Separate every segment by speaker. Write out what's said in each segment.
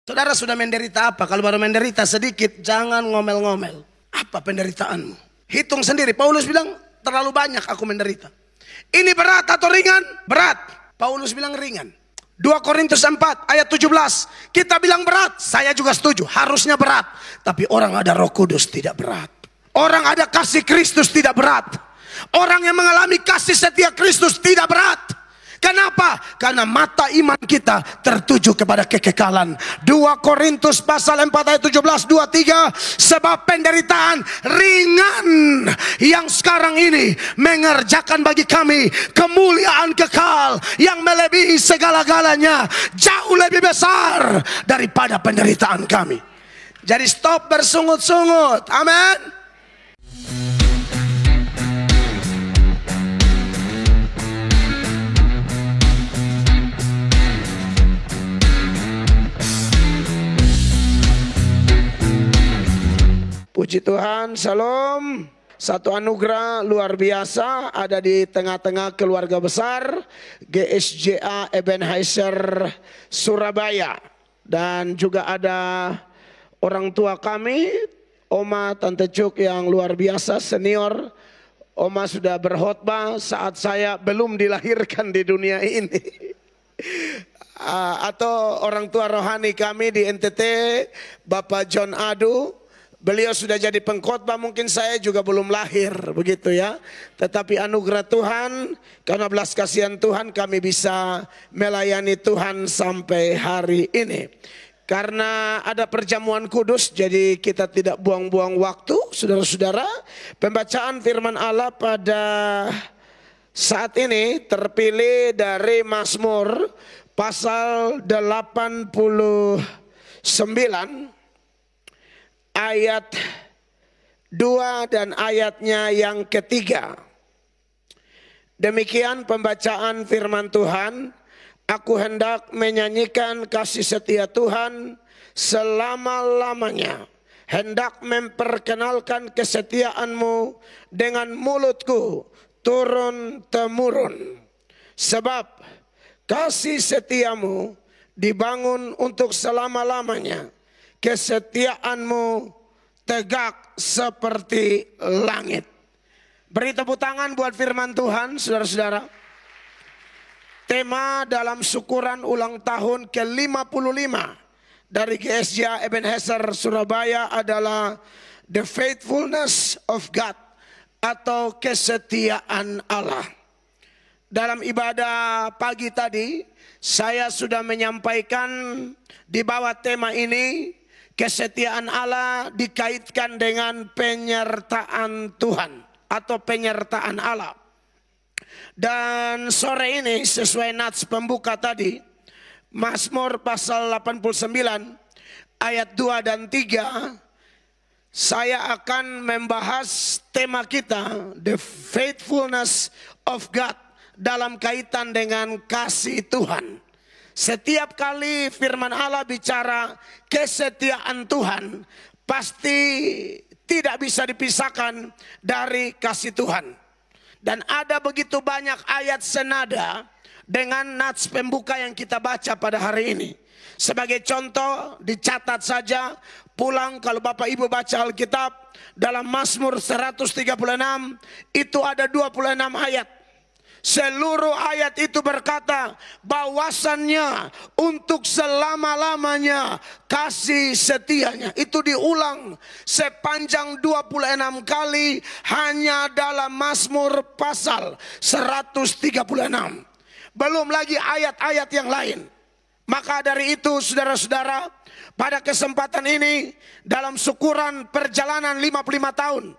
Speaker 1: Saudara sudah menderita apa? Kalau baru menderita sedikit, jangan ngomel-ngomel. Apa penderitaanmu? Hitung sendiri. Paulus bilang, terlalu banyak aku menderita. Ini berat atau ringan? Berat. Paulus bilang ringan. 2 Korintus 4 ayat 17. Kita bilang berat, saya juga setuju. Harusnya berat. Tapi orang ada Roh Kudus tidak berat. Orang ada kasih Kristus tidak berat. Orang yang mengalami kasih setia Kristus tidak berat. Kenapa? Karena mata iman kita tertuju kepada kekekalan. 2 Korintus pasal 4 ayat 17, 23. Sebab penderitaan ringan yang sekarang ini mengerjakan bagi kami kemuliaan kekal yang melebihi segala-galanya, jauh lebih besar daripada penderitaan kami. Jadi stop bersungut-sungut. Amin. Puji Tuhan, salam. Satu anugerah luar biasa ada di tengah-tengah keluarga besar GSJA Ebenezer Surabaya. Dan juga ada orang tua kami, Oma Tante Cuk yang luar biasa senior. Oma sudah berkhotbah saat saya belum dilahirkan di dunia ini. Atau orang tua rohani kami di NTT, Bapak John Adu. Beliau sudah jadi pengkhotbah, mungkin saya juga belum lahir, begitu ya. Tetapi anugerah Tuhan, karena belas kasihan Tuhan kami bisa melayani Tuhan sampai hari ini. Karena ada perjamuan kudus, jadi kita tidak buang-buang waktu, saudara-saudara. Pembacaan firman Allah pada saat ini terpilih dari Mazmur pasal 89. Ayat 2 dan ayatnya yang ketiga. Demikian pembacaan firman Tuhan. Aku hendak menyanyikan kasih setia Tuhan selama-lamanya. Hendak memperkenalkan kesetiaanmu dengan mulutku turun-temurun. Sebab kasih setiamu dibangun untuk selama-lamanya. Kesetiaanmu tegak seperti langit. Beri tepuk tangan buat firman Tuhan, saudara-saudara. Tema dalam syukuran ulang tahun ke-55 dari GSJ Ebenezer Surabaya adalah The Faithfulness of God, atau kesetiaan Allah. Dalam ibadah pagi tadi, saya sudah menyampaikan di bawah tema ini, kesetiaan Allah dikaitkan dengan penyertaan Tuhan atau penyertaan Allah. Dan sore ini sesuai nats pembuka tadi, Mazmur pasal 89 ayat 2 dan 3, saya akan membahas tema kita, The Faithfulness of God, dalam kaitan dengan kasih Tuhan. Setiap kali firman Allah bicara kesetiaan Tuhan, pasti tidak bisa dipisahkan dari kasih Tuhan. Dan ada begitu banyak ayat senada dengan nats pembuka yang kita baca pada hari ini. Sebagai contoh, dicatat saja, pulang kalau Bapak Ibu baca Alkitab, dalam Mazmur 136 itu ada 26 ayat. Seluruh ayat itu berkata bahwasannya untuk selama-lamanya kasih setianya. Itu diulang sepanjang 26 kali hanya dalam Mazmur pasal 136. Belum lagi ayat-ayat yang lain. Maka dari itu saudara-saudara, pada kesempatan ini dalam syukuran perjalanan 55 tahun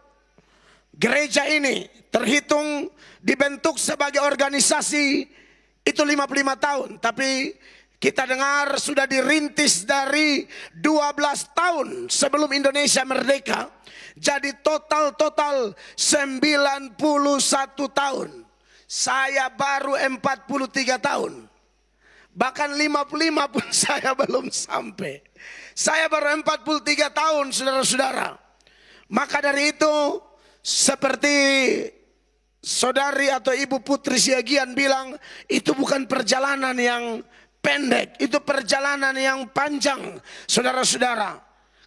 Speaker 1: gereja ini terhitung dibentuk sebagai organisasi itu 55 tahun. Tapi kita dengar sudah dirintis dari 12 tahun sebelum Indonesia merdeka. Jadi total 91 tahun. Saya baru 43 tahun. Bahkan 55 pun saya belum sampai. Saya baru 43 tahun, saudara-saudara. Maka dari itu, seperti saudari atau Ibu Putri Siagian bilang, itu bukan perjalanan yang pendek, itu perjalanan yang panjang, saudara-saudara.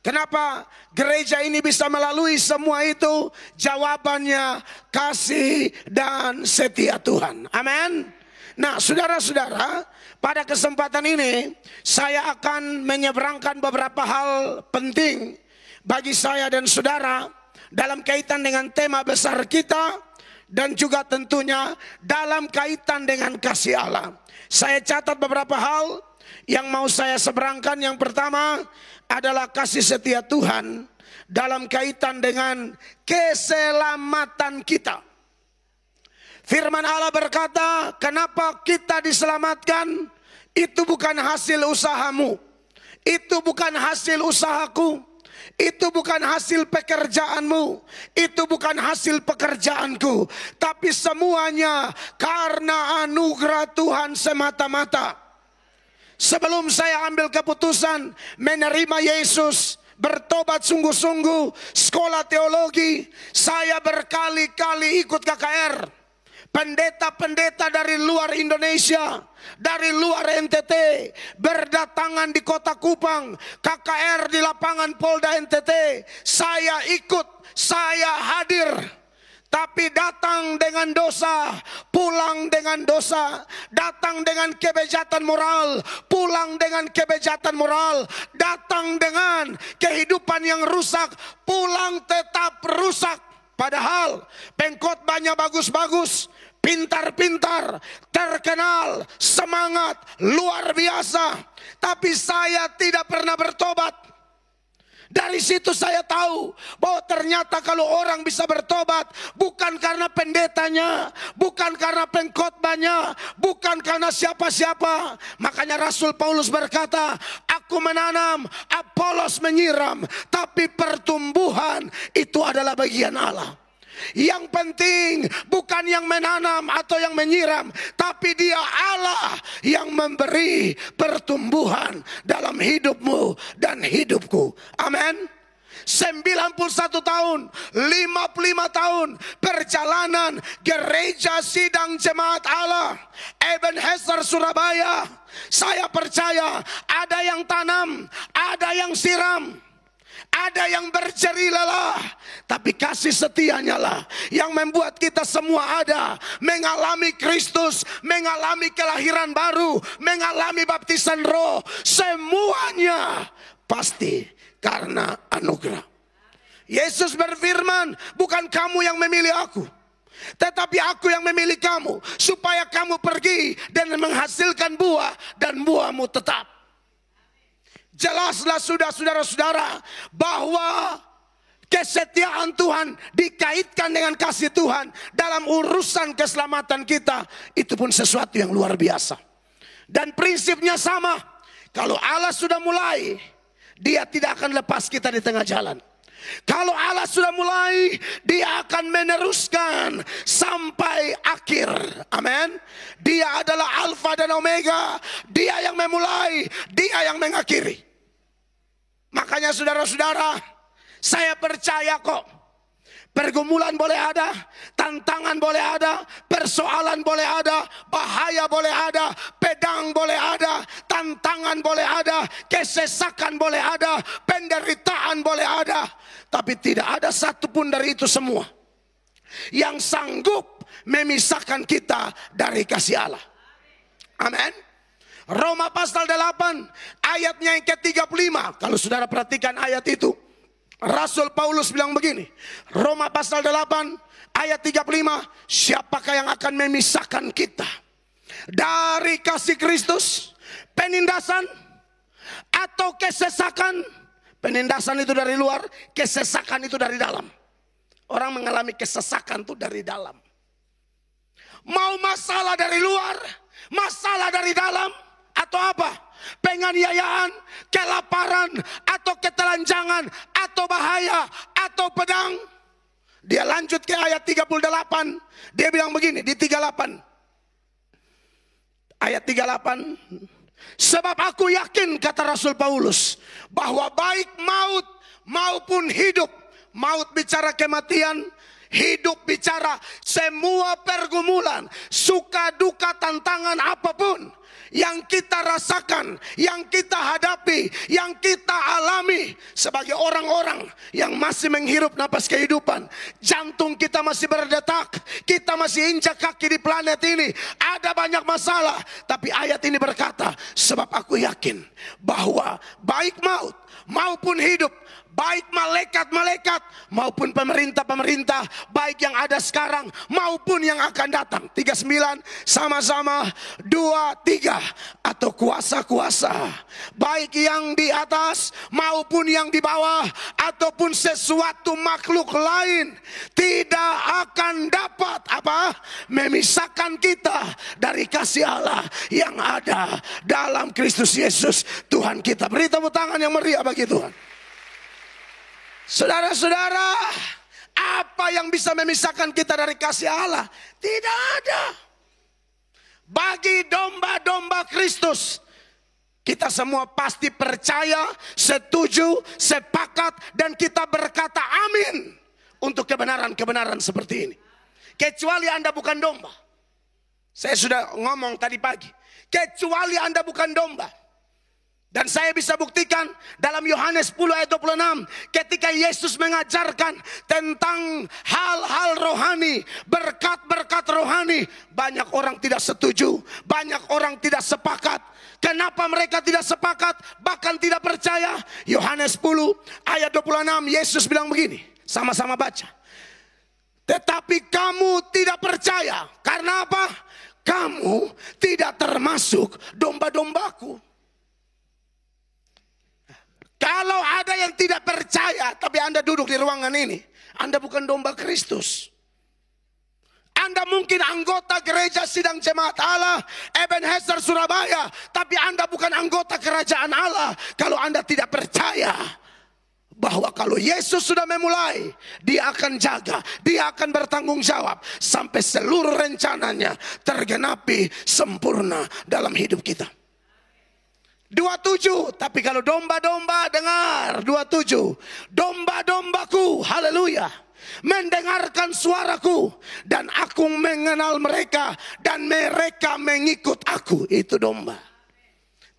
Speaker 1: Kenapa gereja ini bisa melalui semua itu? Jawabannya kasih dan setia Tuhan. Amin. Nah, saudara-saudara, pada kesempatan ini saya akan menyeberangkan beberapa hal penting bagi saya dan saudara dalam kaitan dengan tema besar kita, dan juga tentunya dalam kaitan dengan kasih Allah. Saya catat beberapa hal yang mau saya seberangkan. Yang pertama adalah kasih setia Tuhan dalam kaitan dengan keselamatan kita. Firman Allah berkata, kenapa kita diselamatkan? Itu bukan hasil usahamu, itu bukan hasil usahaku, itu bukan hasil pekerjaanmu, itu bukan hasil pekerjaanku, tapi semuanya karena anugerah Tuhan semata-mata. Sebelum saya ambil keputusan menerima Yesus, bertobat sungguh-sungguh, sekolah teologi, saya berkali-kali ikut KKR. Pendeta-pendeta dari luar Indonesia, dari luar NTT, berdatangan di kota Kupang, KKR di lapangan Polda NTT. Saya ikut, saya hadir. Tapi datang dengan dosa, pulang dengan dosa. Datang dengan kebejatan moral, pulang dengan kebejatan moral. Datang dengan kehidupan yang rusak, pulang tetap rusak. Padahal pengkhotbahnya bagus-bagus, pintar-pintar, terkenal, semangat, luar biasa. Tapi saya tidak pernah bertobat. Dari situ saya tahu bahwa ternyata kalau orang bisa bertobat, bukan karena pendetanya, bukan karena pengkhotbahnya, bukan karena siapa-siapa. Makanya Rasul Paulus berkata, aku menanam, Apolos menyiram, tapi pertumbuhan itu adalah bagian Allah. Yang penting bukan yang menanam atau yang menyiram, tapi Dia Allah yang memberi pertumbuhan dalam hidupmu dan hidupku. Amin. 91 tahun, 55 tahun perjalanan gereja sidang jemaat Allah Ebenezer Surabaya. Saya percaya ada yang tanam, ada yang siram, ada yang berjeri lelah, tapi kasih setianya lah yang membuat kita semua ada, mengalami Kristus, mengalami kelahiran baru, mengalami baptisan roh. Semuanya pasti karena anugerah. Yesus berfirman, bukan kamu yang memilih aku, tetapi aku yang memilih kamu, supaya kamu pergi dan menghasilkan buah, dan buahmu tetap. Jelaslah sudah saudara-saudara bahwa kesetiaan Tuhan dikaitkan dengan kasih Tuhan dalam urusan keselamatan kita. Itu pun sesuatu yang luar biasa. Dan prinsipnya sama. Kalau Allah sudah mulai, Dia tidak akan lepas kita di tengah jalan. Kalau Allah sudah mulai, Dia akan meneruskan sampai akhir. Amin. Dia adalah Alfa dan Omega. Dia yang memulai, Dia yang mengakhiri. Makanya saudara-saudara, saya percaya kok, pergumulan boleh ada, tantangan boleh ada, persoalan boleh ada, bahaya boleh ada, pedang boleh ada, tantangan boleh ada, kesesakan boleh ada, penderitaan boleh ada. Tapi tidak ada satupun dari itu semua yang sanggup memisahkan kita dari kasih Allah. Amin. Roma pasal 8 ayatnya yang ke-35. Kalau saudara perhatikan ayat itu, Rasul Paulus bilang begini. Roma pasal 8 ayat 35. Siapakah yang akan memisahkan kita dari kasih Kristus? Penindasan atau kesesakan? Penindasan itu dari luar, kesesakan itu dari dalam. Orang mengalami kesesakan itu dari dalam. Mau masalah dari luar, masalah dari dalam, atau apa? Penganiayaan, kelaparan, atau ketelanjangan, atau bahaya, atau pedang. Dia lanjut ke ayat 38. Dia bilang begini di 38. Ayat 38. Sebab aku yakin, kata Rasul Paulus, bahwa baik maut maupun hidup. Maut bicara kematian, hidup bicara semua pergumulan, suka duka, tantangan apapun, yang kita rasakan, yang kita hadapi, yang kita alami sebagai orang-orang yang masih menghirup napas kehidupan. Jantung kita masih berdetak, kita masih injak kaki di planet ini. Ada banyak masalah, tapi ayat ini berkata, sebab aku yakin bahwa baik maut maupun hidup, baik malaikat-malaikat maupun pemerintah-pemerintah, baik yang ada sekarang maupun yang akan datang. 39 sama-sama 2-3, atau kuasa-kuasa, baik yang di atas maupun yang di bawah, ataupun sesuatu makhluk lain, tidak akan dapat memisahkan kita dari kasih Allah yang ada dalam Kristus Yesus Tuhan kita. Beri tepuk tangan yang meriah bagi Tuhan. Saudara-saudara, apa yang bisa memisahkan kita dari kasih Allah? Tidak ada. Bagi domba-domba Kristus, kita semua pasti percaya, setuju, sepakat, dan kita berkata amin untuk kebenaran-kebenaran seperti ini. Kecuali Anda bukan domba. Saya sudah ngomong tadi pagi, kecuali Anda bukan domba. Dan saya bisa buktikan dalam Yohanes 10 ayat 26, ketika Yesus mengajarkan tentang hal-hal rohani, berkat-berkat rohani, banyak orang tidak setuju, banyak orang tidak sepakat. Kenapa mereka tidak sepakat, bahkan tidak percaya? Yohanes 10 ayat 26, Yesus bilang begini, sama-sama baca. Tetapi kamu tidak percaya, karena apa? Kamu tidak termasuk domba-dombaku. Kalau ada yang tidak percaya, tapi Anda duduk di ruangan ini, Anda bukan domba Kristus. Anda mungkin anggota gereja sidang jemaat Allah, Ebenezer Surabaya, tapi Anda bukan anggota kerajaan Allah. Kalau Anda tidak percaya bahwa kalau Yesus sudah memulai, Dia akan jaga, Dia akan bertanggung jawab sampai seluruh rencananya tergenapi sempurna dalam hidup kita. 27, tapi kalau domba-domba dengar, 27, domba-dombaku, haleluya, mendengarkan suaraku, dan aku mengenal mereka, dan mereka mengikut aku. Itu domba.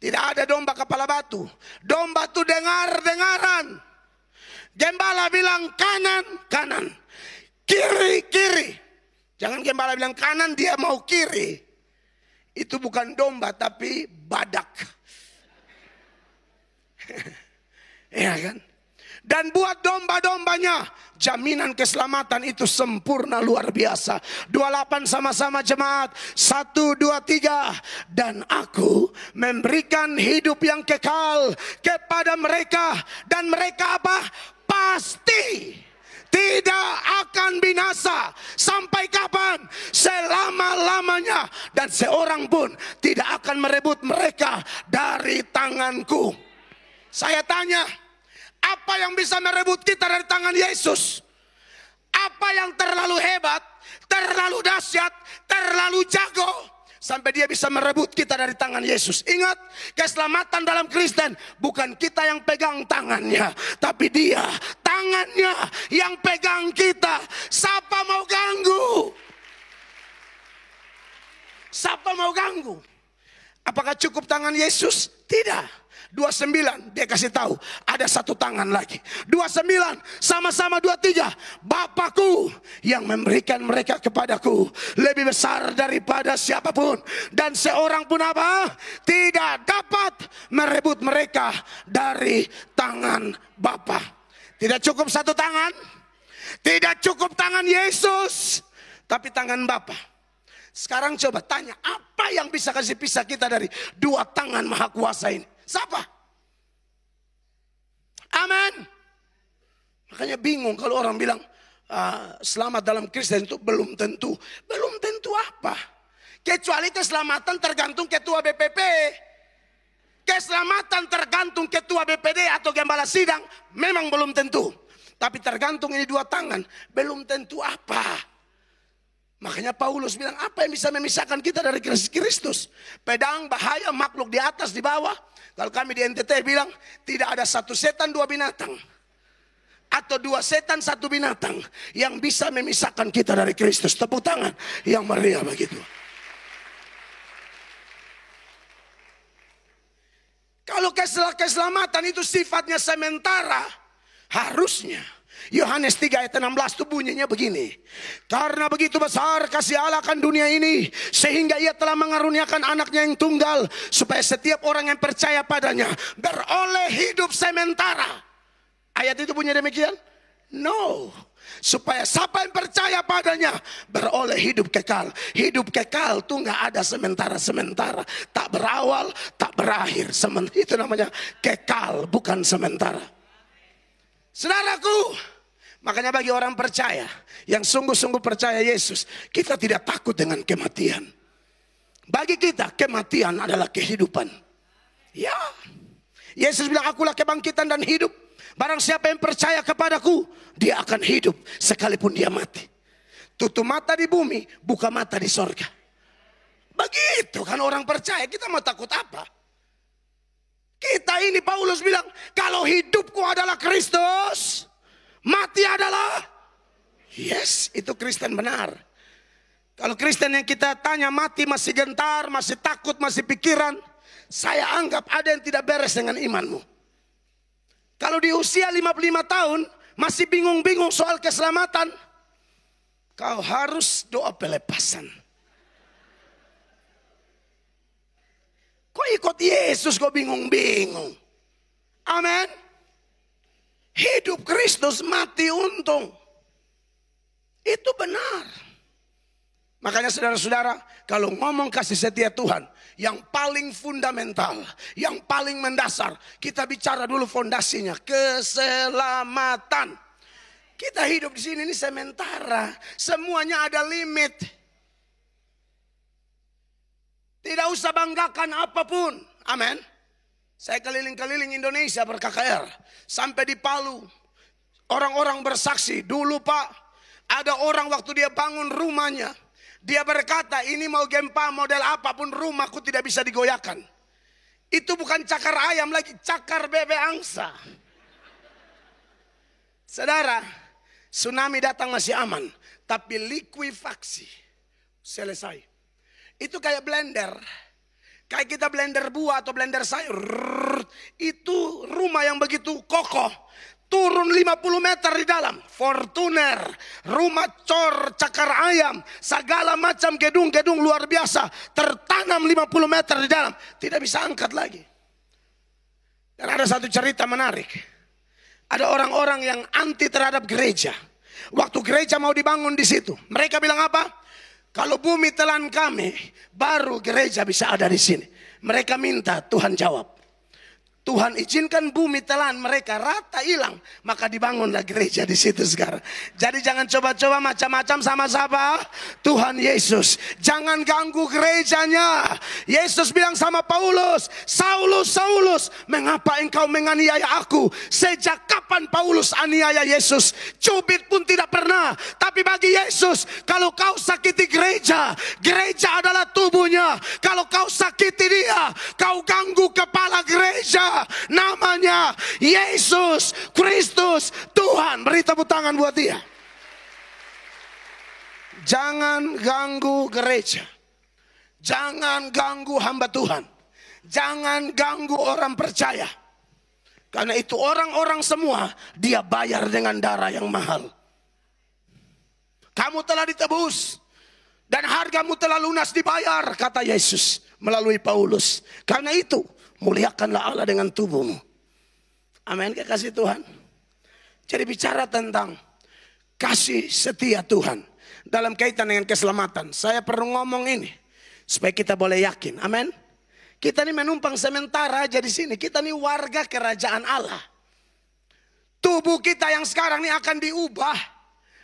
Speaker 1: Tidak ada domba kepala batu. Domba itu dengar-dengaran. Gembala bilang kanan, kanan, kiri, kiri. Jangan gembala bilang kanan, dia mau kiri. Itu bukan domba, tapi badak. Ya kan? Dan buat domba-dombanya jaminan keselamatan itu sempurna luar biasa. 28 sama-sama jemaat, 1, 2, 3. Dan aku memberikan hidup yang kekal kepada mereka, dan mereka apa? Pasti tidak akan binasa. Sampai kapan? Selama-lamanya. Dan seorang pun tidak akan merebut mereka dari tanganku. Saya tanya, apa yang bisa merebut kita dari tangan Yesus? Apa yang terlalu hebat, terlalu dahsyat, terlalu jago, sampai Dia bisa merebut kita dari tangan Yesus? Ingat, keselamatan dalam Kristen bukan kita yang pegang tangannya, tapi Dia, tangannya yang pegang kita. Siapa mau ganggu? Siapa mau ganggu? Apakah cukup tangan Yesus? Tidak. 29 dia kasih tahu ada satu tangan lagi. 29 sama-sama 23, Bapakku yang memberikan mereka kepadaku lebih besar daripada siapapun, dan seorang pun apa? Tidak dapat merebut mereka dari tangan Bapa. Tidak cukup satu tangan, tidak cukup tangan Yesus, tapi tangan Bapa. Sekarang coba tanya, apa yang bisa kasih pisah kita dari dua tangan maha kuasa ini? Siapa? Amin. Makanya bingung kalau orang bilang selamat dalam Kristen itu belum tentu. Belum tentu apa? Kecuali keselamatan tergantung ketua BPP. Keselamatan tergantung ketua BPD atau gembala sidang, memang belum tentu. Tapi tergantung ini dua tangan, belum tentu apa. Makanya Paulus bilang, apa yang bisa memisahkan kita dari Kristus? Pedang, bahaya, makhluk di atas, di bawah. Kalau kami di NTT bilang, tidak ada satu setan dua binatang, atau dua setan satu binatang yang bisa memisahkan kita dari Kristus. Tepuk tangan yang meriah begitu. Kalau keselamatan itu sifatnya sementara, harusnya Yohanes 3 ayat 16 itu bunyinya begini. Karena begitu besar kasih Allah akan dunia ini, sehingga ia telah mengaruniakan anaknya yang tunggal, supaya setiap orang yang percaya padanya beroleh hidup sementara. Ayat itu bunyi demikian? No. Supaya siapa yang percaya padanya beroleh hidup kekal. Hidup kekal tuh gak ada sementara-sementara. Tak berawal, tak berakhir. Itu namanya kekal, bukan sementara. Saudaraku, makanya bagi orang percaya yang sungguh-sungguh percaya Yesus, kita tidak takut dengan kematian. Bagi kita kematian adalah kehidupan. Ya, Yesus bilang akulah kebangkitan dan hidup. Barang siapa yang percaya kepadaku, dia akan hidup sekalipun dia mati. Tutup mata di bumi, buka mata di sorga. Begitu kan orang percaya, kita mau takut apa? Kita ini Paulus bilang, kalau hidupku adalah Kristus, mati adalah, yes, itu Kristen benar. Kalau Kristen yang kita tanya mati masih gentar, masih takut, masih pikiran, saya anggap ada yang tidak beres dengan imanmu. Kalau di usia 55 tahun masih bingung-bingung soal keselamatan, kau harus doa pelepasan. Kau ikut Yesus kau bingung-bingung. Amin. Hidup Kristus, mati untung. Itu benar. Makanya saudara-saudara, kalau ngomong kasih setia Tuhan, yang paling fundamental, yang paling mendasar, kita bicara dulu fondasinya, keselamatan. Kita hidup di sini ini sementara, semuanya ada limit. Tidak usah banggakan apapun. Amin. Saya keliling-keliling Indonesia ber-KKR. Sampai di Palu. Orang-orang bersaksi. Dulu Pak, ada orang waktu dia bangun rumahnya, dia berkata ini mau gempa model apapun rumahku tidak bisa digoyahkan. Itu bukan cakar ayam lagi, cakar bebek angsa. Saudara, tsunami datang masih aman. Tapi likuifaksi selesai. Itu kayak blender. Kayak kita blender buah atau blender sayur. Itu rumah yang begitu kokoh. Turun 50 meter di dalam. Fortuner, rumah cor, cakar ayam, segala macam gedung-gedung luar biasa. Tertanam 50 meter di dalam. Tidak bisa angkat lagi. Dan ada satu cerita menarik. Ada orang-orang yang anti terhadap gereja. Waktu gereja mau dibangun di situ. Mereka bilang apa? Kalau bumi telan kami, baru gereja bisa ada di sini. Mereka minta, Tuhan jawab. Tuhan izinkan bumi telan mereka rata hilang, maka dibangunlah gereja di situ sekarang. Jadi jangan coba-coba macam-macam sama siapa? Tuhan Yesus. Jangan ganggu gerejanya. Yesus bilang sama Paulus, Saulus, Saulus, mengapa engkau menganiaya aku? Sejak kapan Paulus aniaya Yesus? Cubit pun tidak pernah. Tapi bagi Yesus, kalau kau sakiti gereja, gereja adalah tubuhnya. Kalau kau sakiti dia, kau ganggu kepala gereja. Namanya Yesus Kristus Tuhan. Beri tepuk tangan buat dia. Jangan ganggu gereja. Jangan ganggu hamba Tuhan. Jangan ganggu orang percaya. Karena itu orang-orang semua dia bayar dengan darah yang mahal. Kamu telah ditebus dan hargamu telah lunas dibayar, kata Yesus melalui Paulus. Karena itu muliakanlah Allah dengan tubuhmu. Amin, kekasih Tuhan. Jadi bicara tentang kasih setia Tuhan dalam kaitan dengan keselamatan. Saya perlu ngomong ini supaya kita boleh yakin. Amin. Kita ini menumpang sementara aja di sini. Kita ini warga kerajaan Allah. Tubuh kita yang sekarang ini akan diubah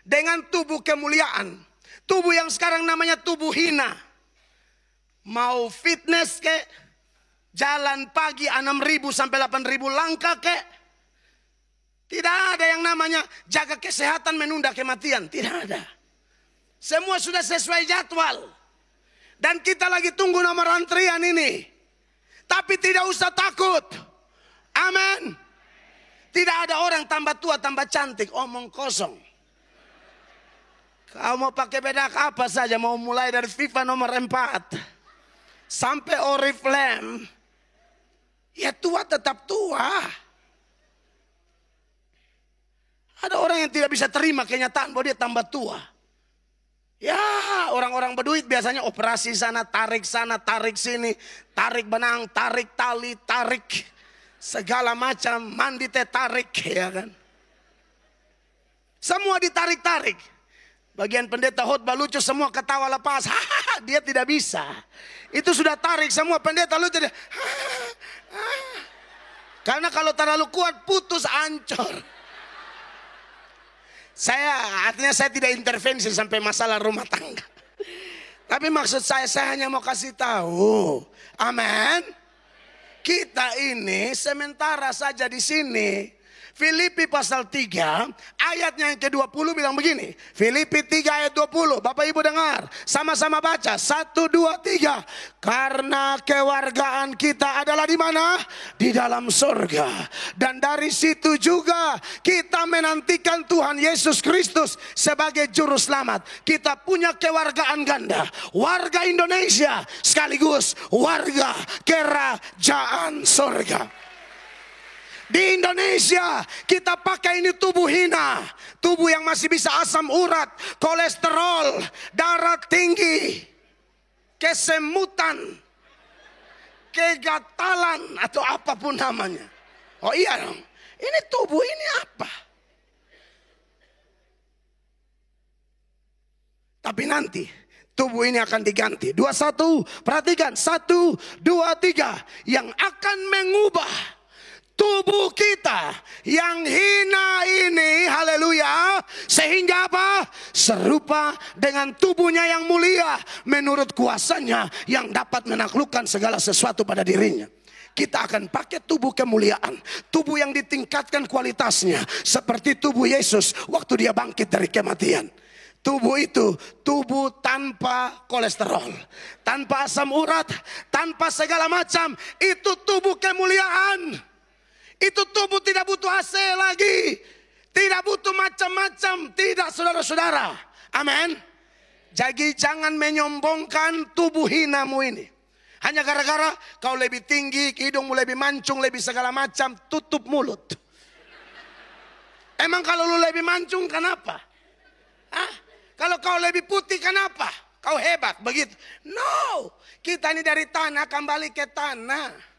Speaker 1: dengan tubuh kemuliaan. Tubuh yang sekarang namanya tubuh hina. Mau fitness ke, jalan pagi 6.000 sampai 8.000 langkah kek. Tidak ada yang namanya jaga kesehatan menunda kematian. Tidak ada. Semua sudah sesuai jadwal. Dan kita lagi tunggu nomor antrian ini. Tapi tidak usah takut. Amin. Tidak ada orang tambah tua tambah cantik. Omong kosong. Kau mau pakai bedak apa saja. Mau mulai dari FIFA nomor 4 sampai Oriflame. Ya tua tetap tua. Ada orang yang tidak bisa terima kenyataan bahwa dia tambah tua. Ya, orang-orang berduit biasanya operasi sana, tarik sini, tarik benang, tarik tali, tarik segala macam, mandi teh tarik, ya kan. Semua ditarik-tarik. Bagian pendeta khotbah lucu, semua ketawa lepas. Hahaha, dia tidak bisa. Itu sudah tarik semua, pendeta lucu dia. Karena kalau terlalu kuat putus, hancur. Artinya saya tidak intervensi sampai masalah rumah tangga. Tapi maksud saya hanya mau kasih tahu. Amin. Kita ini sementara saja di sini. Filipi pasal 3 ayatnya yang ke-20 bilang begini. Filipi 3 ayat 20. Bapak Ibu dengar. Sama-sama baca. 1, 2, 3. Karena kewargaan kita adalah di mana? Di dalam surga. Dan dari situ juga kita menantikan Tuhan Yesus Kristus sebagai juru selamat. Kita punya kewargaan ganda. Warga Indonesia sekaligus warga kerajaan surga. Di Indonesia kita pakai ini tubuh hina. Tubuh yang masih bisa asam urat, kolesterol, darah tinggi, kesemutan, kegatalan atau apapun namanya. Oh iya dong. Ini tubuh ini apa? Tapi nanti tubuh ini akan diganti. 21, perhatikan. 1, 2, 3. Yang akan mengubah tubuh kita yang hina ini, haleluya, sehingga apa? Serupa dengan tubuhnya yang mulia menurut kuasanya yang dapat menaklukkan segala sesuatu pada dirinya. Kita akan pakai tubuh kemuliaan, tubuh yang ditingkatkan kualitasnya seperti tubuh Yesus waktu dia bangkit dari kematian. Tubuh itu tubuh tanpa kolesterol, tanpa asam urat, tanpa segala macam. Itu tubuh kemuliaan. Itu tubuh tidak butuh AC lagi. Tidak butuh macam-macam. Tidak, saudara-saudara. Amin. Jadi jangan menyombongkan tubuh hinamu ini. Hanya gara-gara kau lebih tinggi, hidungmu lebih mancung, lebih segala macam. Tutup mulut. Emang kalau lu lebih mancung kenapa? Hah? Kalau kau lebih putih kenapa? Kau hebat begitu? No. Kita ini dari tanah kembali ke tanah.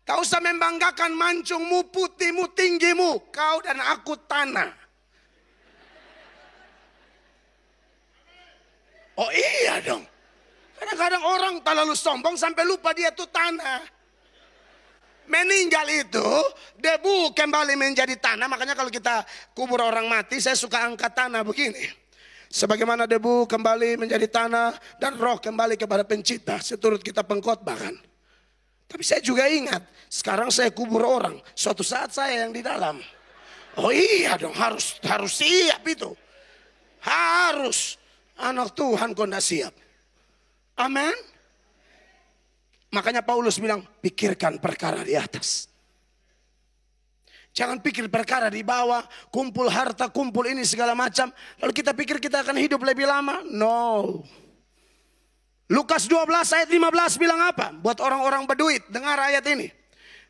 Speaker 1: Tak usah membanggakan mancungmu, putihmu, tinggimu. Kau dan aku tanah. Oh iya dong. Kadang-kadang orang terlalu sombong sampai lupa dia itu tanah. Meninggal itu debu kembali menjadi tanah. Makanya kalau kita kubur orang mati, saya suka angkat tanah begini. Sebagaimana debu kembali menjadi tanah dan roh kembali kepada pencipta. Seturut kita pengkhotbah kan. Tapi saya juga ingat, sekarang saya kubur orang, suatu saat saya yang di dalam. Oh iya dong, harus siap itu. Harus. Anak Tuhan kau tidak siap. Amin. Makanya Paulus bilang, pikirkan perkara di atas. Jangan pikir perkara di bawah, kumpul harta, kumpul ini segala macam. Lalu kita pikir kita akan hidup lebih lama. No. Lukas 12 ayat 15 bilang apa? Buat orang-orang berduit, dengar ayat ini.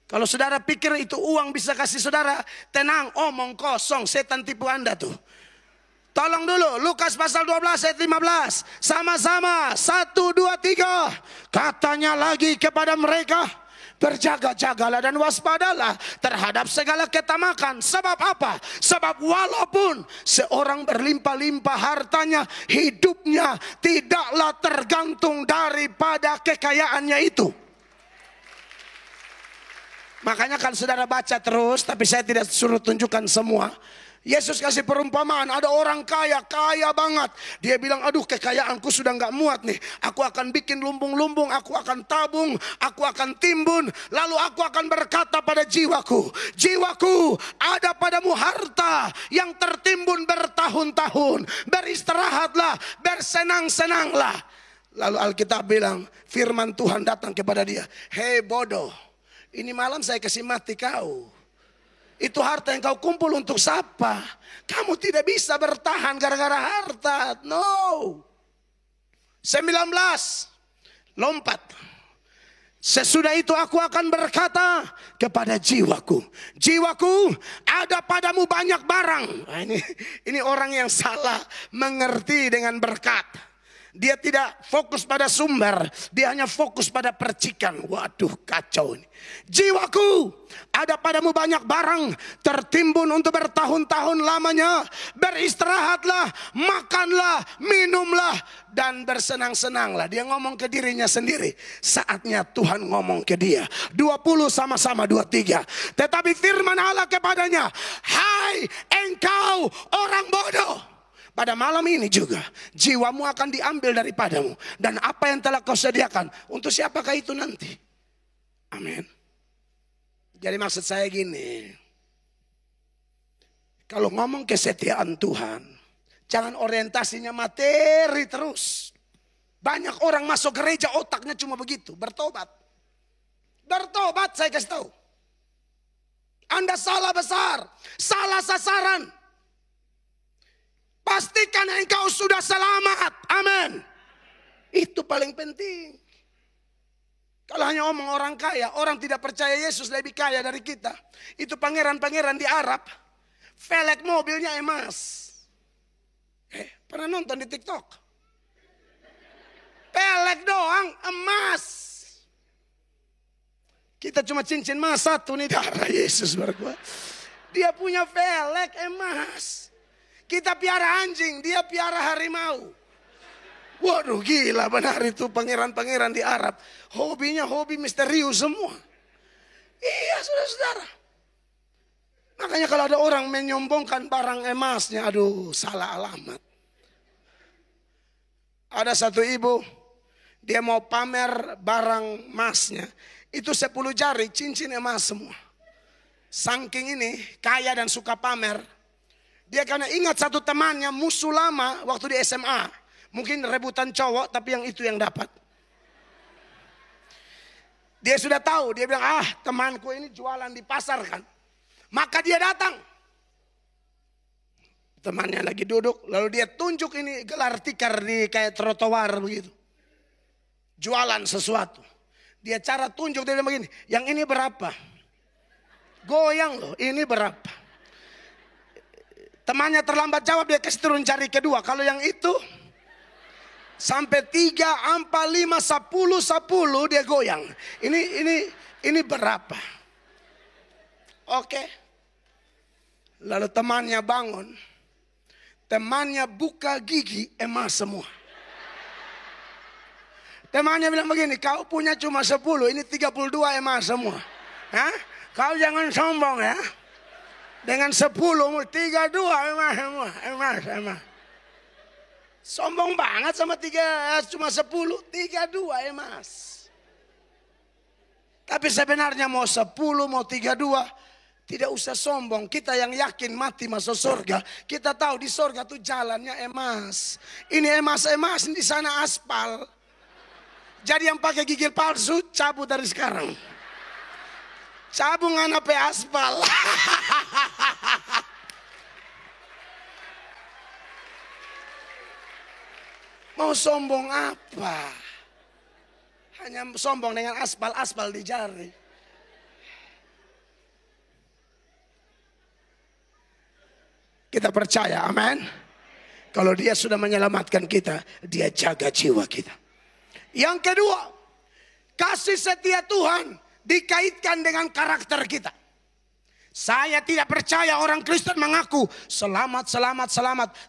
Speaker 1: Kalau saudara pikir itu uang bisa kasih saudara, tenang, omong kosong, setan tipu Anda tuh. Tolong dulu, Lukas pasal 12 ayat 15. Sama-sama, 1, 2, 3. Katanya lagi kepada mereka, berjaga-jagalah dan waspadalah terhadap segala ketamakan. Sebab apa? Sebab walaupun seorang berlimpah-limpah hartanya, hidupnya tidaklah tergantung daripada kekayaannya itu. Makanya kalau saudara baca terus, tapi saya tidak suruh tunjukkan semua. Yesus kasih perumpamaan, ada orang kaya banget. Dia bilang, aduh kekayaanku sudah gak muat nih. Aku akan bikin lumbung-lumbung, aku akan tabung, aku akan timbun. Lalu aku akan berkata pada jiwaku, jiwaku ada padamu harta yang tertimbun bertahun-tahun. Beristirahatlah, bersenang-senanglah. Lalu Alkitab bilang, firman Tuhan datang kepada dia. Hei bodoh, ini malam saya kasih mati kau. Itu harta yang kau kumpul untuk siapa? Kamu tidak bisa bertahan gara-gara harta. No. 19. Lompat. Sesudah itu aku akan berkata kepada jiwaku, jiwaku, ada padamu banyak barang. Nah, ini orang yang salah mengerti dengan berkat. Dia tidak fokus pada sumber, dia hanya fokus pada percikan. Waduh, kacau ini. Jiwaku, ada padamu banyak barang tertimbun untuk bertahun-tahun lamanya. Beristirahatlah, makanlah, minumlah, dan bersenang-senanglah. Dia ngomong ke dirinya sendiri. Saatnya Tuhan ngomong ke dia. 20 sama-sama 23. Tetapi firman Allah kepadanya, hai engkau orang bodoh. Pada malam ini juga jiwamu akan diambil daripadamu. Dan apa yang telah kau sediakan, untuk siapakah itu nanti? Amin. Jadi maksud saya gini, kalau ngomong kesetiaan Tuhan, jangan orientasinya materi terus. Banyak orang masuk gereja otaknya cuma begitu, bertobat. Bertobat, saya kasih tahu. Anda salah besar, salah sasaran. Pastikan engkau sudah selamat. Amin. Itu paling penting. Kalau hanya omong orang kaya, orang tidak percaya Yesus lebih kaya dari kita. Itu pangeran-pangeran di Arab, velg mobilnya emas. Pernah nonton di TikTok? Velg doang emas. Kita cuma cincin emas satu nih, darah Yesus berkuat. Dia punya velg emas. Kita piara anjing, dia piara harimau. Waduh, gila benar itu pangeran-pangeran di Arab. Hobinya hobi misterius semua. Iya, saudara-saudara. Makanya kalau ada orang menyombongkan barang emasnya, aduh, salah alamat. Ada satu ibu, dia mau pamer barang emasnya. Itu 10 jari, cincin emas semua. Saking ini, kaya dan suka pamer. Dia karena ingat satu temannya musuh lama waktu di SMA. Mungkin rebutan cowok, tapi yang itu yang dapat. Dia sudah tahu, dia bilang, temanku ini jualan di pasar kan. Maka dia datang. Temannya lagi duduk, lalu dia tunjuk ini gelar tikar di kayak trotoar begitu. Jualan sesuatu. Dia cara tunjuk, dia bilang begini, yang ini berapa? Goyang loh, ini berapa? Temannya terlambat jawab, dia kasih turun jari kedua. Kalau yang itu sampai 3, 4, 5, 10 dia goyang. Ini berapa? Oke. Lalu temannya bangun. Temannya buka gigi emas semua. Temannya bilang begini, kau punya cuma 10, ini 32 emas semua. Hah? Kau jangan sombong ya. Dengan 10, 32 emas. Sombong banget sama cuma 10, 32 emas. Tapi sebenarnya mau 10, mau 32, tidak usah sombong. Kita yang yakin mati masuk surga, kita tahu di surga tuh jalannya emas. Ini emas-emas, di sana aspal. Jadi yang pakai gigil palsu, cabut dari sekarang. Cabungan apa aspal. Mau sombong apa? Hanya sombong dengan aspal di jari. Kita percaya, amin. Kalau dia sudah menyelamatkan kita, dia jaga jiwa kita. Yang kedua, kasih setia Tuhan dikaitkan dengan karakter kita. Saya tidak percaya orang Kristen mengaku selamat,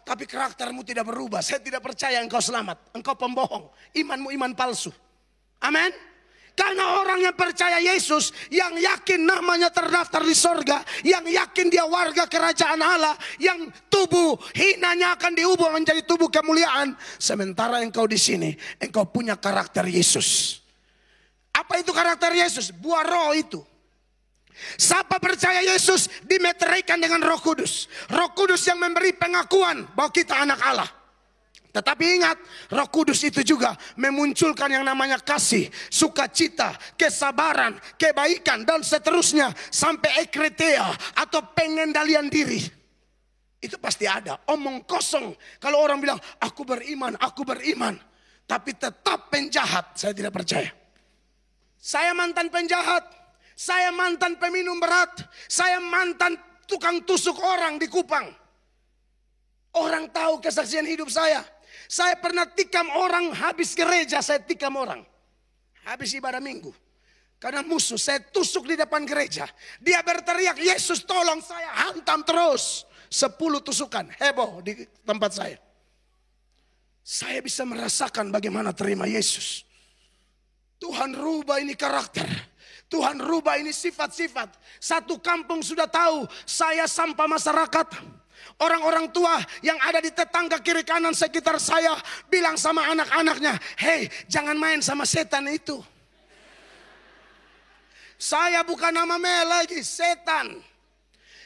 Speaker 1: tapi karaktermu tidak berubah. Saya tidak percaya engkau selamat, engkau pembohong, imanmu iman palsu. Amin. Karena orang yang percaya Yesus, yang yakin namanya terdaftar di sorga, yang yakin dia warga kerajaan Allah, yang tubuh hinanya akan diubah menjadi tubuh kemuliaan. Sementara engkau di sini, engkau punya karakter Yesus. Apa itu karakter Yesus? Buah roh itu. Siapa percaya Yesus dimeteraikan dengan Roh Kudus. Roh Kudus yang memberi pengakuan bahwa kita anak Allah. Tetapi ingat, Roh Kudus itu juga memunculkan yang namanya kasih, sukacita, kesabaran, kebaikan, dan seterusnya sampai ekretea atau pengendalian diri. Itu pasti ada. Omong kosong. Kalau orang bilang aku beriman, tapi tetap penjahat, saya tidak percaya. Saya mantan penjahat, saya mantan peminum berat, saya mantan tukang tusuk orang di Kupang. Orang tahu kesaksian hidup saya. Saya pernah tikam orang, habis gereja saya tikam orang. Habis ibadah minggu. Karena musuh, saya tusuk di depan gereja. Dia berteriak, Yesus tolong, saya hantam terus. 10 tusukan, heboh di tempat saya. Saya bisa merasakan bagaimana terima Yesus. Tuhan rubah ini karakter. Tuhan rubah ini sifat-sifat. Satu kampung sudah tahu saya sampah masyarakat. Orang-orang tua yang ada di tetangga kiri kanan sekitar saya bilang sama anak-anaknya, hei jangan main sama setan itu. Saya bukan nama Mel lagi, setan.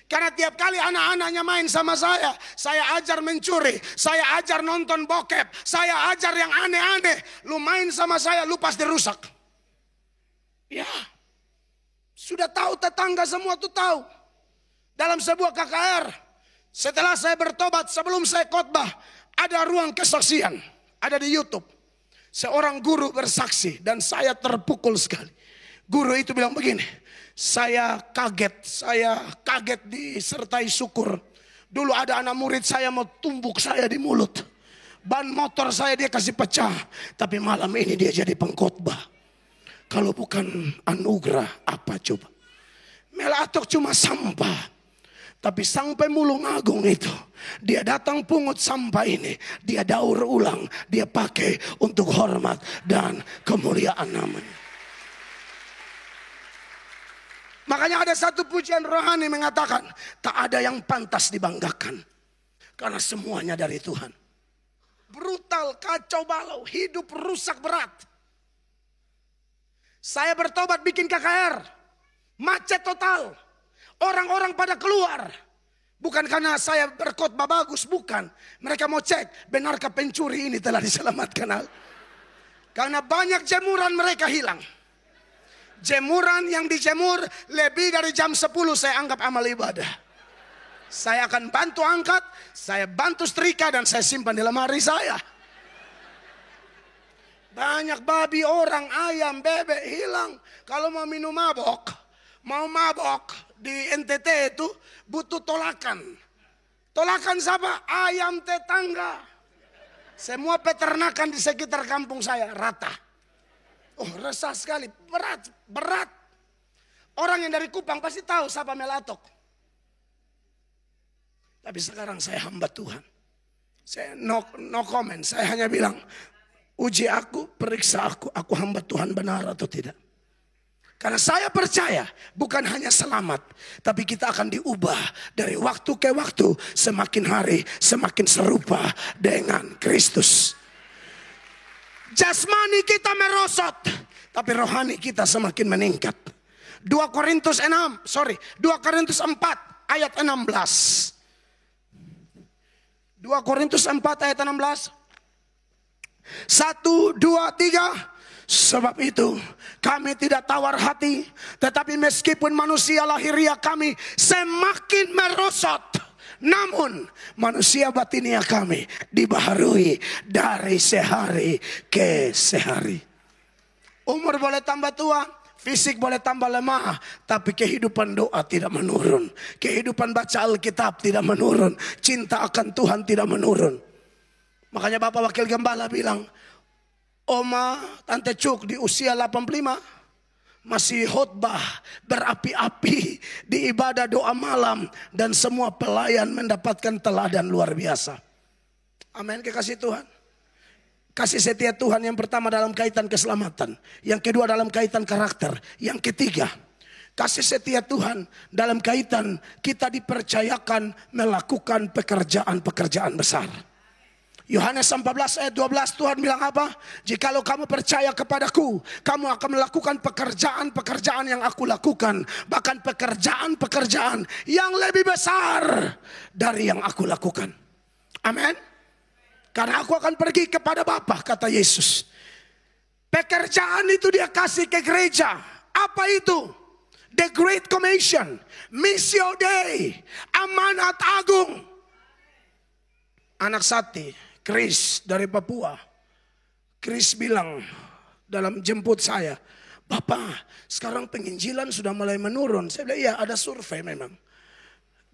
Speaker 1: Karena tiap kali anak-anaknya main sama saya ajar mencuri, saya ajar nonton bokep, saya ajar yang aneh-aneh. Lu main sama saya, lu pasti rusak. Ya, sudah tahu tetangga semua tuh tahu. Dalam sebuah KKR, setelah saya bertobat, sebelum saya khotbah, ada ruang kesaksian, ada di YouTube. Seorang guru bersaksi dan saya terpukul sekali. Guru itu bilang begini, saya kaget disertai syukur. Dulu ada anak murid saya mau tumbuk saya di mulut. Ban motor saya dia kasih pecah. Tapi malam ini dia jadi pengkhotbah. Kalau bukan anugerah apa coba? Melatok cuma sampah. Tapi sang pemulung agung itu, dia datang pungut sampah ini, dia daur ulang, dia pakai untuk hormat dan kemuliaan namanya. Makanya ada satu pujian rohani mengatakan, tak ada yang pantas dibanggakan. Karena semuanya dari Tuhan. Brutal, kacau balau, hidup rusak berat. Saya bertobat bikin KKR. Macet total. Orang-orang pada keluar. Bukan karena saya berkhotbah bagus, bukan. Mereka mau cek, benarkah pencuri ini telah diselamatkan. Karena banyak jemuran mereka hilang. Jemuran yang dijemur lebih dari jam 10 saya anggap amal ibadah. Saya akan bantu angkat, saya bantu setrika dan saya simpan di lemari saya. Banyak babi, orang, ayam, bebek hilang. Kalau mau minum mabok, mau mabok di NTT itu butuh tolakan. Tolakan siapa? Ayam tetangga. Semua peternakan di sekitar kampung saya rata. Oh resah sekali, berat. Orang yang dari Kupang pasti tahu siapa Melatok. Tapi sekarang saya hamba Tuhan. Saya no comment, saya hanya bilang, uji aku, periksa aku hamba Tuhan benar atau tidak. Karena saya percaya bukan hanya selamat, tapi kita akan diubah dari waktu ke waktu, semakin hari semakin serupa dengan Kristus. Jasmani kita merosot, tapi rohani kita semakin meningkat. 2 Korintus 4 ayat 16. 2 Korintus 4 ayat 16. 1, 2, 3. Sebab itu kami tidak tawar hati, tetapi meskipun manusia lahiriah kami semakin merosot, namun manusia batinia kami dibaharui dari sehari ke sehari. Umur boleh tambah tua, fisik boleh tambah lemah, tapi kehidupan doa tidak menurun. Kehidupan baca Alkitab tidak menurun. Cinta akan Tuhan tidak menurun. Makanya Bapak Wakil Gembala bilang, Oma, Tante Cuk di usia 85 masih khotbah berapi-api di ibadah doa malam, dan semua pelayan mendapatkan teladan luar biasa. Amin, kekasih Tuhan. Kasih setia Tuhan yang pertama dalam kaitan keselamatan, yang kedua dalam kaitan karakter, yang ketiga kasih setia Tuhan dalam kaitan kita dipercayakan melakukan pekerjaan-pekerjaan besar. Yohanes 14 ayat 12 Tuhan bilang apa? Jikalau kamu percaya kepadaku, kamu akan melakukan pekerjaan-pekerjaan yang aku lakukan. Bahkan pekerjaan-pekerjaan yang lebih besar dari yang aku lakukan. Amin. Karena aku akan pergi kepada Bapa, kata Yesus. Pekerjaan itu dia kasih ke gereja. Apa itu? The Great Commission, Missio Dei, amanat agung. Anak Sati, Chris dari Papua. Chris bilang dalam jemput saya, Bapak, sekarang penginjilan sudah mulai menurun. Saya bilang, iya ada survei memang.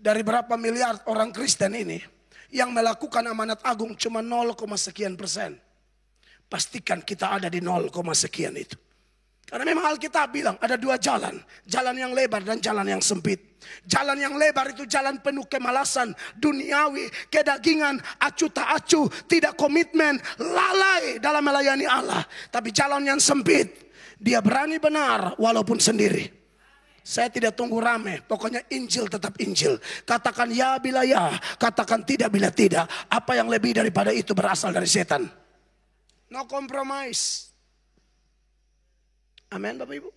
Speaker 1: Dari berapa miliar orang Kristen ini, yang melakukan amanat agung cuma 0, sekian persen. Pastikan kita ada di 0, sekian itu. Karena memang Alkitab bilang ada dua jalan. Jalan yang lebar dan jalan yang sempit. Jalan yang lebar itu jalan penuh kemalasan, duniawi, kedagingan, acuh tak acuh, tidak komitmen, lalai dalam melayani Allah. Tapi jalan yang sempit, dia berani benar walaupun sendiri. Saya tidak tunggu rame, pokoknya Injil tetap Injil. Katakan ya bila ya, katakan tidak bila tidak. Apa yang lebih daripada itu berasal dari setan. No compromise. Amin Bapak Ibu.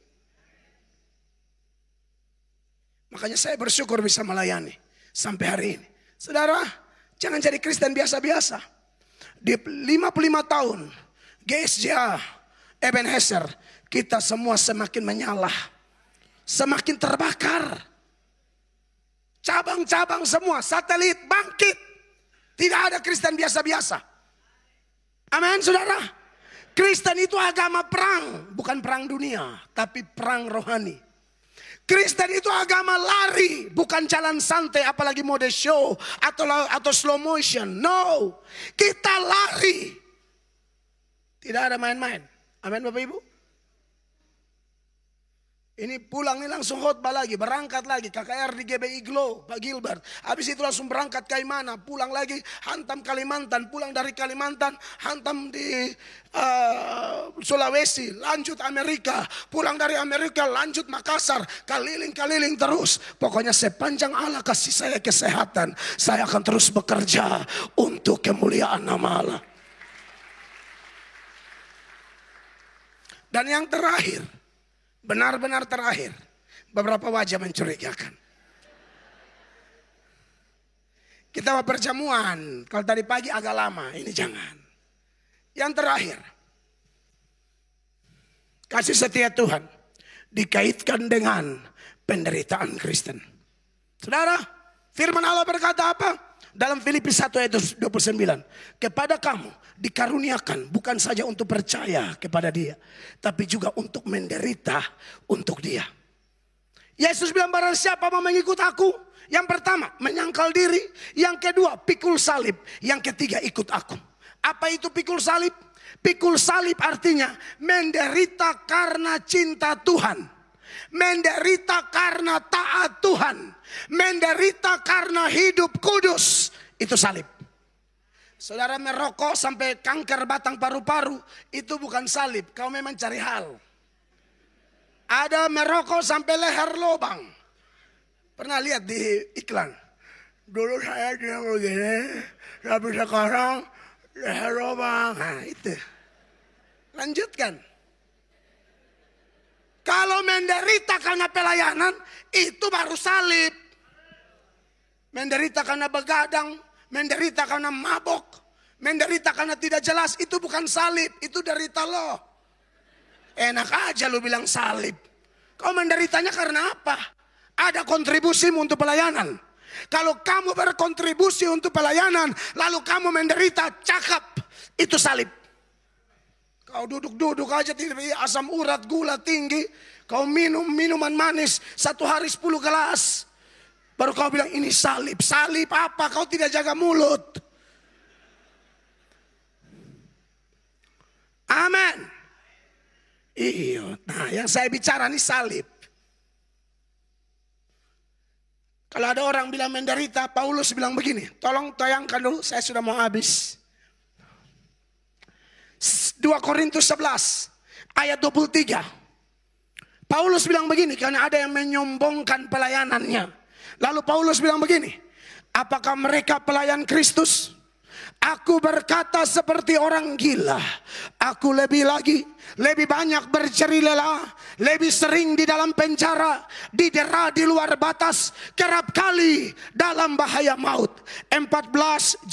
Speaker 1: Makanya saya bersyukur bisa melayani sampai hari ini. Saudara, jangan jadi Kristen biasa-biasa. Di 55 tahun GSJA Ebenezer, kita semua semakin menyala, semakin terbakar. Cabang-cabang semua, satelit bangkit. Tidak ada Kristen biasa-biasa. Amin saudara. Kristen itu agama perang, bukan perang dunia, tapi perang rohani. Kristen itu agama lari, bukan jalan santai, apalagi mode show atau slow motion. No, kita lari. Tidak ada main-main. Amin Bapak Ibu. Ini pulang ini langsung khotbah lagi, berangkat lagi KKR di GBI Glow, Pak Gilbert. Habis itu langsung berangkat ke mana, pulang lagi hantam Kalimantan, pulang dari Kalimantan hantam di Sulawesi, lanjut Amerika, pulang dari Amerika lanjut Makassar, keliling-keliling terus. Pokoknya sepanjang Allah kasih saya kesehatan, saya akan terus bekerja untuk kemuliaan nama Allah. Dan yang terakhir, benar-benar terakhir, beberapa wajah mencurigakan. Kita mau perjamuan, kalau tadi pagi agak lama, ini jangan. Yang terakhir, kasih setia Tuhan dikaitkan dengan penderitaan Kristen. Saudara, firman Allah berkata apa? Dalam Filipi 1 ayat 29. Kepada kamu dikaruniakan bukan saja untuk percaya kepada dia, tapi juga untuk menderita untuk dia. Yesus bilang barang siapa mau mengikut aku, yang pertama menyangkal diri, yang kedua pikul salib, yang ketiga ikut aku. Apa itu pikul salib? Pikul salib artinya menderita karena cinta Tuhan, menderita karena taat Tuhan, menderita karena hidup kudus. Itu salib. Saudara merokok sampai kanker batang paru-paru, itu bukan salib, kau memang cari hal. Ada merokok sampai leher lubang. Pernah lihat di iklan? Dulu saya tidak begini, tapi sekarang leher lubang. Nah itu. Lanjutkan. Kalau menderita karena pelayanan, itu baru salib. Menderita karena begadang, menderita karena mabok, menderita karena tidak jelas, itu bukan salib, itu derita lo. Enak aja lo bilang salib. Kau menderitanya karena apa? Ada kontribusimu untuk pelayanan. Kalau kamu berkontribusi untuk pelayanan, lalu kamu menderita, cakap, itu salib. Kau duduk-duduk aja, tidak asam urat, gula tinggi. Kau minum minuman manis 1 hari 10 gelas. Baru kau bilang ini salib. Salib apa? Kau tidak jaga mulut. Amin. Iya. Nah yang saya bicara ini salib. Kalau ada orang bilang menderita, Paulus bilang begini. Tolong tayangkan dulu, saya sudah mau habis. 2 Korintus 11 ayat 23. Paulus bilang begini, karena ada yang menyombongkan pelayanannya. Lalu Paulus bilang begini, apakah mereka pelayan Kristus? Aku berkata seperti orang gila. Aku lebih banyak bercerita, lebih sering di dalam penjara, didera di luar batas, kerap kali dalam bahaya maut. 14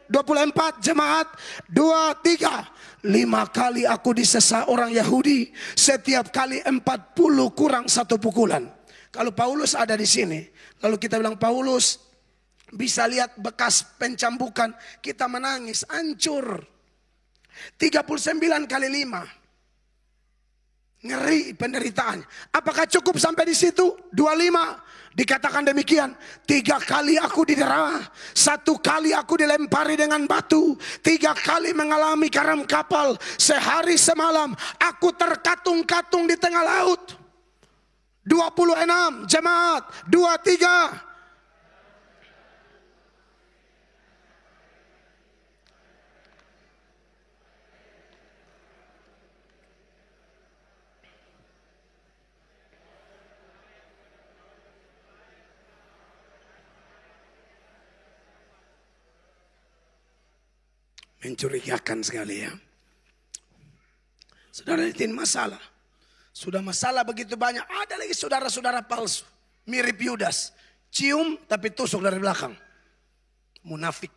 Speaker 1: 24 jemaat 23. 5 kali aku disesa orang Yahudi, setiap kali 40 kurang 1 pukulan. Kalau Paulus ada di sini, lalu kita bilang Paulus bisa lihat bekas pencambukan, kita menangis, hancur. 39 kali 5. Ngeri penderitaannya. Apakah cukup sampai di situ? 25 dikatakan demikian. 3 kali aku didera, 1 kali aku dilempari dengan batu, 3 kali mengalami karam kapal, sehari semalam aku terkatung-katung di tengah laut. 26 jemaat, 23. Mencurigakan sekali ya. Saudara, ini masalah. Sudah masalah begitu banyak. Ada lagi saudara-saudara palsu. Mirip Yudas. Cium tapi tusuk dari belakang. Munafik.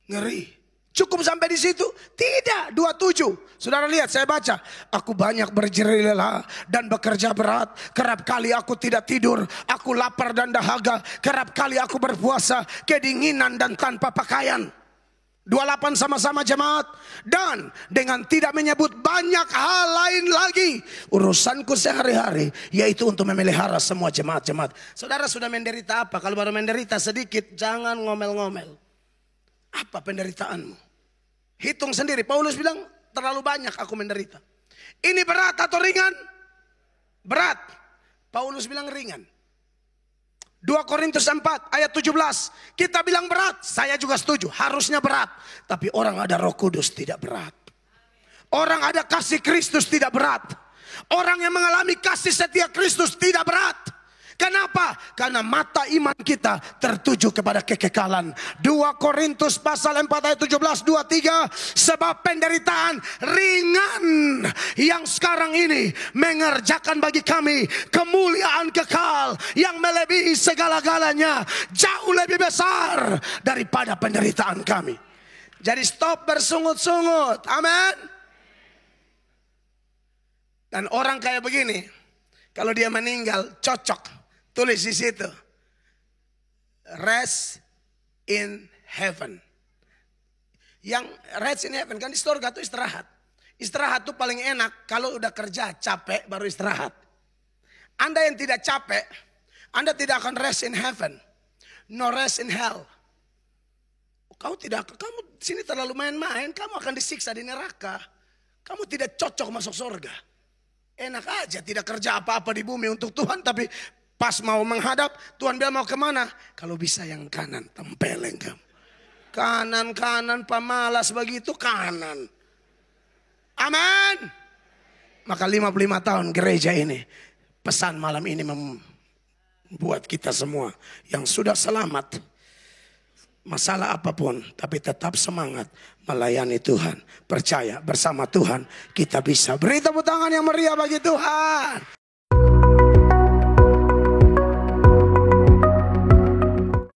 Speaker 1: Ngeri. Cukup sampai di situ? Tidak. 27. Saudara lihat, saya baca. Aku banyak berjerih lelah dan bekerja berat. Kerap kali aku tidak tidur. Aku lapar dan dahaga. Kerap kali aku berpuasa, kedinginan dan tanpa pakaian. 28 sama-sama jemaat. Dan dengan tidak menyebut banyak hal lain lagi, urusanku sehari-hari yaitu untuk memelihara semua jemaat-jemaat. Saudara sudah menderita apa? Kalau baru menderita sedikit, jangan ngomel-ngomel. Apa penderitaanmu? Hitung sendiri. Paulus bilang terlalu banyak aku menderita. Ini berat atau ringan? Berat. Paulus bilang ringan. 2 Korintus 4 ayat 17. Kita bilang berat. Saya juga setuju. Harusnya berat. Tapi orang ada Roh Kudus tidak berat. Orang ada kasih Kristus tidak berat. Orang yang mengalami kasih setia Kristus tidak berat. Kenapa? Karena mata iman kita tertuju kepada kekekalan. 2 Korintus pasal 4 ayat 17, 23. Sebab penderitaan ringan yang sekarang ini mengerjakan bagi kami kemuliaan kekal yang melebihi segala-galanya, jauh lebih besar daripada penderitaan kami. Jadi stop bersungut-sungut. Amin. Dan orang kayak begini, kalau dia meninggal cocok. Tulis di situ, rest in heaven. Yang rest in heaven kan di surga itu istirahat. Istirahat itu paling enak kalau udah kerja capek baru istirahat. Anda yang tidak capek, Anda tidak akan rest in heaven, no rest in hell. Kamu sini terlalu main-main, kamu akan disiksa di neraka. Kamu tidak cocok masuk surga. Enak aja tidak kerja apa-apa di bumi untuk Tuhan, tapi pas mau menghadap, Tuhan bilang mau kemana? Kalau bisa yang kanan, tempeleng kamu. Kanan-kanan pemalas begitu kanan. Amin. Maka 55 tahun gereja ini, pesan malam ini membuat kita semua yang sudah selamat, masalah apapun, tapi tetap semangat melayani Tuhan. Percaya bersama Tuhan kita bisa. Beri tepuk tangan yang meriah bagi Tuhan.